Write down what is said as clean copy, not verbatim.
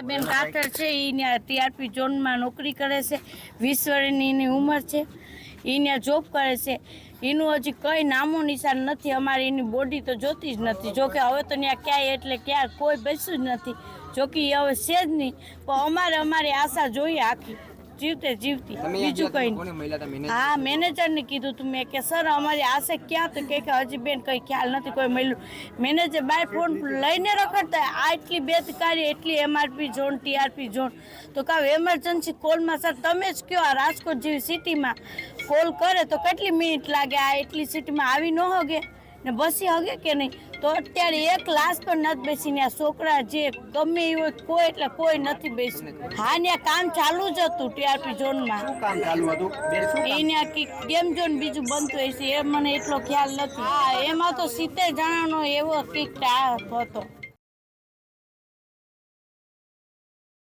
બેન કાતર છે એ ટીઆરપી ઝોનમાં નોકરી કરે છે, 20 વર્ષની એની ઉંમર છે, એ ત્યાં જોબ કરે છે. એનું હજી કંઈ નામો નિશાન નથી. અમારે એની બોડી તો જોતી જ નથી. જોકે હવે તો ત્યાં ક્યાંય એટલે ક્યાં કોઈ બેસ્યું જ નથી. જોકે એ હવે છે જ નહીં. પણ અમારી આશા જોઈએ આખી જીવતે જીવતી, બીજું કંઈ નહીં. હા, મેનેજરને કીધું તું મેં કે સર અમારી આશા ક્યાં, તો કે હજી બેન કંઈ ખ્યાલ નથી કોઈ મળ્યું. મેનેજર બહાર ફોન લઈને રખડતા આ એટલી બેદકારી, એટલી એમઆરપી ઝોન, ટીઆરપી ઝોન. તો કાં એમરજન્સી કોલમાં સર તમે જ કહો, આ રાજકોટ જેવી સિટીમાં કોલ કરે તો કેટલી મિનિટ લાગે? આ એટલી સિટીમાં આવી ન હોગે ને બસી હગે કે નહીં? તો અત્યારે એક લાશ પણ નથી બેસીને. આ છોકરા જે ગમે એ હોય કોઈ એટલે કોઈ નથી બેસી. હા, ત્યાં કામ ચાલુ જ હતું ટીઆરપી ઝોનમાં. એને ગેમ ઝોન બીજું બનતું હશે એ મને એટલો ખ્યાલ નથી. હા, એમાં તો 70 જણાનો એવો કિક હતો.